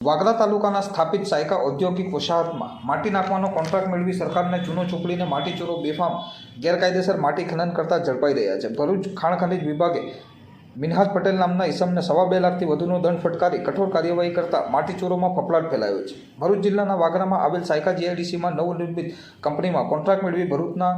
વાગરા તાલુકાના સ્થાપિત સાયકા ઔદ્યોગિક વસાહતમાં માટી નાખવાનો કોન્ટ્રાક્ટ મેળવી સરકારને ચૂનો ચોપડીને માટી ચોરો બેફામ ગેરકાયદેસર માટી ખનન કરતા ઝડપાઈ રહ્યા છે। ભરૂચ ખાણ ખનીજ વિભાગે મિનહાજ પટેલ નામના ઈસમને 2.5 લાખથી વધુનો દંડ ફટકારી કઠોર કાર્યવાહી કરતા માટી ચોરોમાં ફફડાટ ફેલાયો છે। ભરૂચ જિલ્લાના વાગરામાં આવેલ સાયકા જીઆઈડીસીમાં નવનિર્મિત કંપનીમાં કોન્ટ્રાક્ટ મેળવી ભરૂચના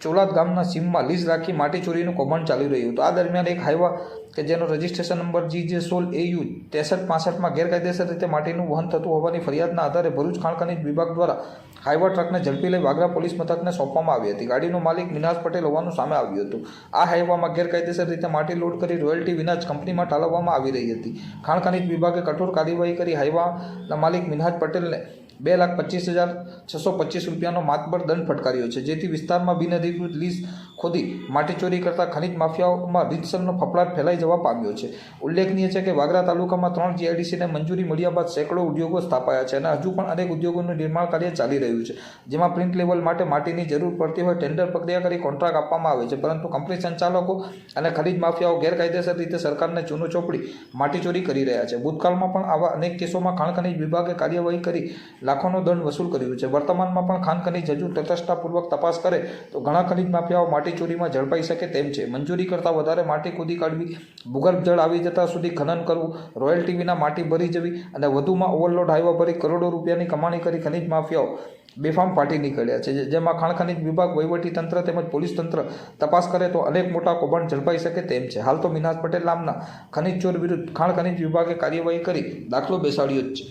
ચોલાદ ગામના સીમમાં લીઝ રાખી માટી ચોરીનું કૌભાંડ ચાલી રહ્યું હતું। આ દરમિયાન એક હાઈવા કે જેનો રજિસ્ટ્રેશન નંબર GJ16AU 6365માં ગેરકાયદેસર રીતે માટીનું વહન થતું હોવાની ફરિયાદના આધારે ભરૂચ ખાણ ખનીજ વિભાગ દ્વારા હાઈવા ટ્રકને ઝડપી લઈ વાગરા પોલીસ મથકને સોંપવામાં આવી હતી। ગાડીનો માલિક મિનહાજ પટેલ હોવાનું સામે આવ્યું હતું। આ હાઈવામાં ગેરકાયદેસર રીતે માટી લોડ કરી રોયલ્ટી વિના જ કંપનીમાં ઠાલવવામાં આવી રહી હતી। ખાણ ખનીજ વિભાગે કઠોર કાર્યવાહી કરી હાઈવાના માલિક મિનહાજ પટેલને 2,25,625 રૂપિયાનો માતબર દંડ ફટકાર્યો છે, જેથી વિસ્તારમાં બિનઅધિકૃત લીઝ ખોદી માટી ચોરી કરતા ખનીજ માફિયાઓમાં રીતસરનો ફફડાટ ફેલાઈ જવા પામ્યો છે। ઉલ્લેખનીય છે કે વાગરા તાલુકામાં 3 જીઆઈડીસીને મંજૂરી મળ્યા બાદ સેંકડો ઉદ્યોગો સ્થાપાયા છે અને હજુ પણ અનેક ઉદ્યોગોનું નિર્માણ કાર્ય ચાલી રહ્યું છે, જેમાં પ્રિન્ટ લેવલ માટે માટીની જરૂર પડતી હોય ટેન્ડર પ્રક્રિયા કરી કોન્ટ્રાક્ટ આપવામાં આવે છે, પરંતુ કંપની સંચાલકો અને ખનીજ માફિયાઓ ગેરકાયદેસર રીતે સરકારને ચૂનો ચોપડી માટી ચોરી કરી રહ્યા છે। ભૂતકાળમાં પણ આવા અનેક કેસોમાં ખાણ ખનીજ વિભાગે કાર્યવાહી કરી લાખોનો દંડ વસૂલ કર્યું છે। વર્તમાનમાં પણ ખાણ ખનીજ હજુ તટસ્થતાપૂર્વક તપાસ કરે તો ઘણા ખનીજ માફિયાઓ માટી ચોરીમાં ઝડપાઈ શકે તેમ છે। મંજૂરી કરતાં વધારે માટી ખોદી કાઢવી, ભૂગર્ભ જળ આવી જતા સુધી ખનન કરવું, રોયલ્ટી વિના માટી ભરી જવી અને વધુમાં ઓવરલોડ હાઈવા ભરી કરોડો રૂપિયાની કમાણી કરી ખનીજ માફિયાઓ બેફામ ફાટી નીકળ્યા છે, જેમાં ખાણ ખનીજ વિભાગ, વહીવટી તંત્ર તેમજ પોલીસ તંત્ર તપાસ કરે તો અનેક મોટા કૌભાંડ ઝડપાઈ શકે તેમ છે। હાલ તો મિનહાજ પટેલ નામના ખનીજ ચોર વિરુદ્ધ ખાણ ખનીજ વિભાગે કાર્યવાહી કરી દાખલો બેસાડ્યો જ છે।